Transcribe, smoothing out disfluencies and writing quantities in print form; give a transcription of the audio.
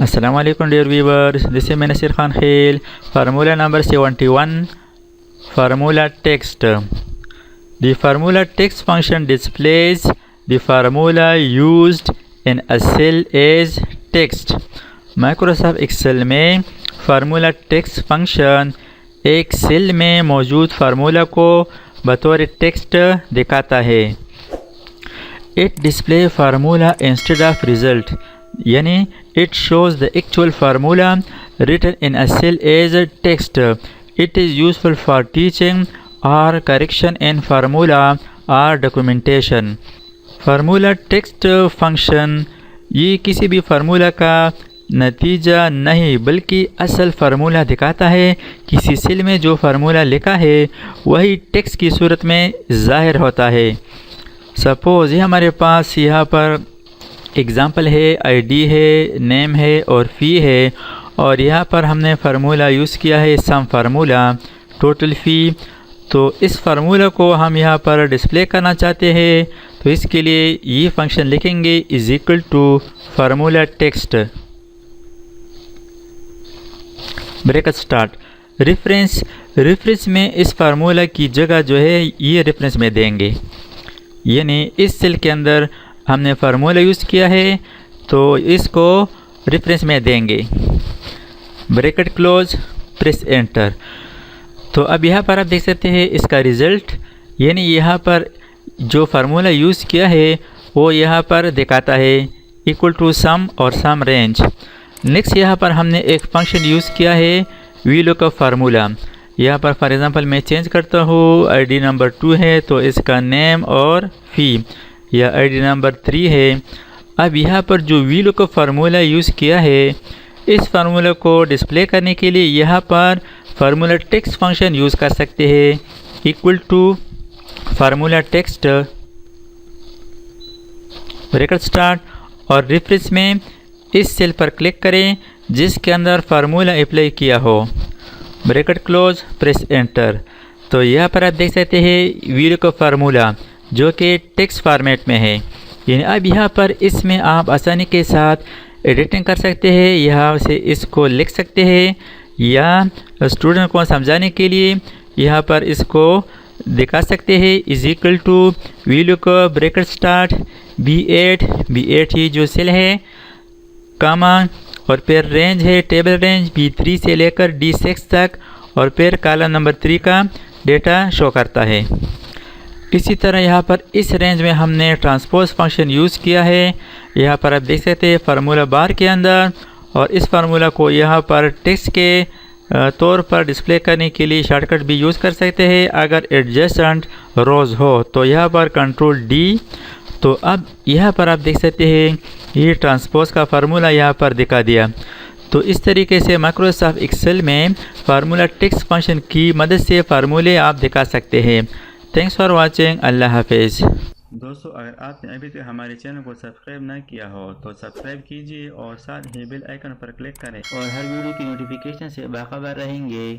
Assalamu alaikum dear viewers, this is Nasir Khan Khail. Formula number 71, formula text. The formula text function displays the formula used in a cell as text. Microsoft Excel में formula text function एक cell में मौजूद formula को बतौर text दिखाता है. It display formula instead of result, यानी it shows the actual formula written in a cell as a text. It is useful for teaching or correction in formula or documentation. Formula text function ये किसी भी formula का नतीजा नहीं बल्कि असल formula दिखाता है. किसी सेल में जो फार्मूला लिखा है वही टेक्स्ट की सूरत में ज़ाहिर होता है. सपोज़ ये हमारे पास यहाँ पर एग्ज़ाम्पल है, आईडी है, नेम है और फ़ी है, और यहाँ पर हमने फार्मूला यूज़ किया है सम फार्मूला टोटल फ़ी. तो इस फार्मूला को हम यहाँ पर डिस्प्ले करना चाहते हैं, तो इसके लिए ये फंक्शन लिखेंगे is equal to formula text bracket start reference में इस फार्मूला की जगह जो है ये रेफरेंस में देंगे, यानी इस सेल के अंदर हमने फार्मूला यूज़ किया है तो इसको रेफरेंस में देंगे. Bracket close, press enter. तो अब यहाँ पर आप देख सकते हैं इसका रिज़ल्ट, यानी यहाँ पर जो फार्मूला यूज़ किया है वो यहाँ पर दिखाता है इक्वल टू सम और सम रेंज. नेक्स्ट यहाँ पर हमने एक फंक्शन यूज़ किया है वी लुकअप फार्मूला. यहाँ पर फॉर एग्ज़ाम्पल मैं चेंज करता हूँ, आईडी नंबर 2 है तो इसका नेम और फ़ी, या आईडी नंबर 3 है. अब यहाँ पर जो वी लुकअप फार्मूला यूज़ किया है इस फार्मूला को डिस्प्ले करने के लिए यहाँ पर फार्मूला टेक्स्ट फंक्शन यूज़ कर सकते हैं equal to formula text bracket start, और रेफरेंस में इस सेल पर क्लिक करें जिसके अंदर फार्मूला अप्लाई किया हो. Bracket close, press enter. तो यहाँ पर आप देख सकते हैं वी लुकअप फार्मूला जो कि टेक्स्ट फॉर्मेट में है. यानी अब यहाँ पर इसमें आप आसानी के साथ एडिटिंग कर सकते हैं, यहाँ से इसको लिख सकते हैं, या स्टूडेंट को समझाने के लिए यहाँ पर इसको दिखा सकते हैं is equal to V lookup bracket start B8 ही जो सेल है कामा, और फिर रेंज है टेबल रेंज B3 से लेकर D6 तक, और फिर कॉलम नंबर 3 का डेटा शो करता है. इसी तरह यहाँ पर इस रेंज में हमने ट्रांसपोज फंक्शन यूज़ किया है. यहाँ पर आप देख सकते हैं फार्मूला बार के अंदर, और इस फार्मूला को यहाँ पर टेक्स्ट के तौर पर डिस्प्ले करने के लिए शॉर्टकट भी यूज़ कर सकते हैं अगर एडजेसेंट रोज़ हो तो यहाँ पर कंट्रोल D. तो अब यहाँ पर आप देख सकते हैं ये ट्रांसपोज का फार्मूला यहाँ पर दिखा दिया. तो इस तरीके से माइक्रोसॉफ्ट एक्सेल में फार्मूला टेक्स्ट फंक्शन की मदद से फार्मूले आप दिखा सकते हैं. Thanks for watching. अल्लाह हाफिज़. दोस्तों, अगर आपने अभी तक हमारे चैनल को सब्सक्राइब ना किया हो तो सब्सक्राइब कीजिए और साथ ही बेल आइकन पर क्लिक करें और हर वीडियो की नोटिफिकेशन से बाखबर रहेंगे.